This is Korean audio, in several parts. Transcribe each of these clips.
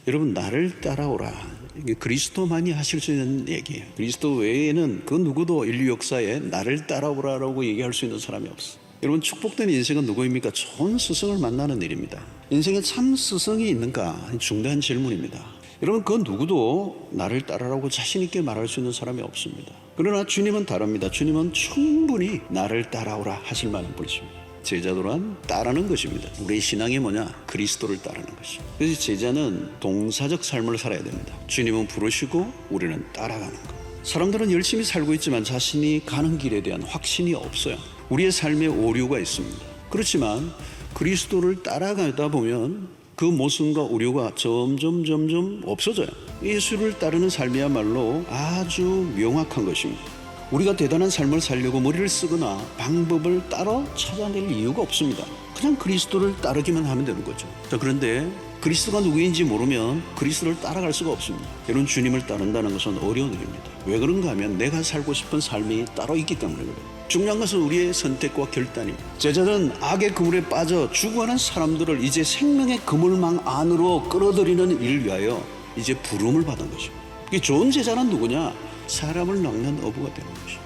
여러분, 나를 따라오라. 이게 그리스도만이 하실 수 있는 얘기예요. 그리스도 외에는 그 누구도 인류 역사에 나를 따라오라라고 얘기할 수 있는 사람이 없어. 여러분, 축복된 인생은 누구입니까? 좋은 스승을 만나는 일입니다. 인생에 참 스승이 있는가? 중대한 질문입니다. 여러분, 그 누구도 나를 따라라고 자신 있게 말할 수 있는 사람이 없습니다. 그러나 주님은 다릅니다. 주님은 충분히 나를 따라오라 하실 만한 분이십니다. 제자도란 따르는 것입니다. 우리의 신앙이 뭐냐? 그리스도를 따르는 것입니다. 그래서 제자는 동사적 삶을 살아야 됩니다. 주님은 부르시고 우리는 따라가는 것. 사람들은 열심히 살고 있지만 자신이 가는 길에 대한 확신이 없어요. 우리의 삶에 오류가 있습니다. 그렇지만 그리스도를 따라가다 보면 그 모순과 오류가 점점 없어져요. 예수를 따르는 삶이야말로 아주 명확한 것입니다. 우리가 대단한 삶을 살려고 머리를 쓰거나 방법을 따로 찾아낼 이유가 없습니다. 그냥 그리스도를 따르기만 하면 되는 거죠. 자, 그런데 그리스도가 누구인지 모르면 그리스도를 따라갈 수가 없습니다. 여러분, 주님을 따른다는 것은 어려운 일입니다. 왜 그런가 하면 내가 살고 싶은 삶이 따로 있기 때문에 그래요. 중요한 것은 우리의 선택과 결단입니다. 제자는 악의 그물에 빠져 죽어가는 사람들을 이제 생명의 그물망 안으로 끌어들이는 일을 위하여 이제 부름을 받은 것입니다. 이 좋은 제자는 누구냐? 사람을 낚는 어부가 되는 것이죠.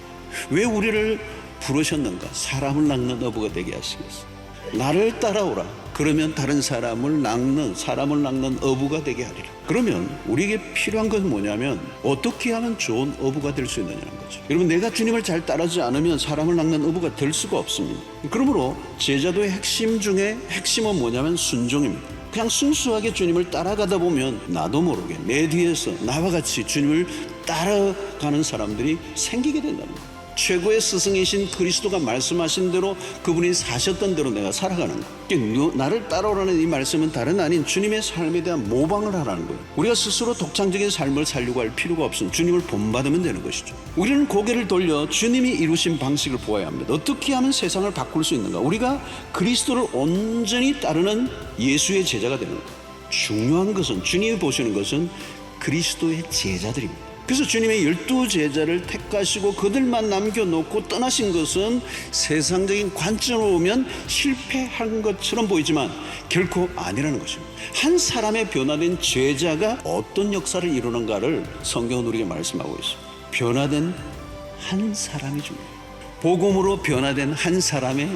왜 우리를 부르셨는가? 사람을 낚는 어부가 되게 하시겠어요. 나를 따라오라. 그러면 다른 사람을 낚는 어부가 되게 하리라. 그러면 우리에게 필요한 건 뭐냐면 어떻게 하면 좋은 어부가 될 수 있느냐는 거죠. 여러분, 내가 주님을 잘 따르지 않으면 사람을 낚는 어부가 될 수가 없습니다. 그러므로 제자도의 핵심 중에 핵심은 뭐냐면 순종입니다. 그냥 순수하게 주님을 따라가다 보면 나도 모르게 내 뒤에서 나와 같이 주님을 따라가는 사람들이 생기게 된다는 거예요. 최고의 스승이신 그리스도가 말씀하신 대로 그분이 사셨던 대로 내가 살아가는 거예요. 나를 따라오라는 이 말씀은 다른 아닌 주님의 삶에 대한 모방을 하라는 거예요. 우리가 스스로 독창적인 삶을 살려고 할 필요가 없음. 주님을 본받으면 되는 것이죠. 우리는 고개를 돌려 주님이 이루신 방식을 보아야 합니다. 어떻게 하면 세상을 바꿀 수 있는가? 우리가 그리스도를 온전히 따르는 예수의 제자가 되는 거예요. 중요한 것은, 주님이 보시는 것은 그리스도의 제자들입니다. 그래서 주님의 12제자를 택하시고 그들만 남겨놓고 떠나신 것은 세상적인 관점으로 보면 실패한 것처럼 보이지만 결코 아니라는 것입니다. 한 사람의 변화된 제자가 어떤 역사를 이루는가를 성경은 우리에게 말씀하고 있습니다. 변화된 한 사람이 중요해요. 복음으로 변화된 한 사람의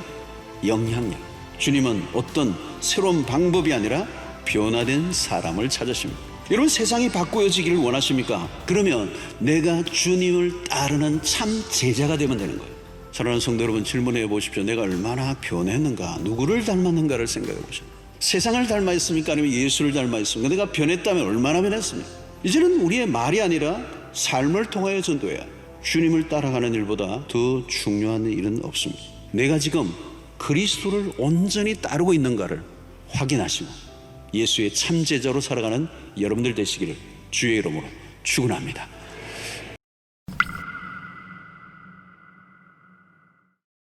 영향력. 주님은 어떤 새로운 방법이 아니라 변화된 사람을 찾으십니다. 여러분, 세상이 바꾸어지기를 원하십니까? 그러면 내가 주님을 따르는 참 제자가 되면 되는 거예요. 사랑하는 성도 여러분, 질문해 보십시오. 내가 얼마나 변했는가? 누구를 닮았는가를 생각해 보십시오. 세상을 닮아 있습니까? 아니면 예수를 닮아 있습니까? 내가 변했다면 얼마나 변했습니까? 이제는 우리의 말이 아니라 삶을 통하여 전도해야 주님을 따라가는 일보다 더 중요한 일은 없습니다. 내가 지금 그리스도를 온전히 따르고 있는가를 확인하시고 예수의 참 제자로 살아가는 여러분들 되시기를 주의 이름으로 축원합니다.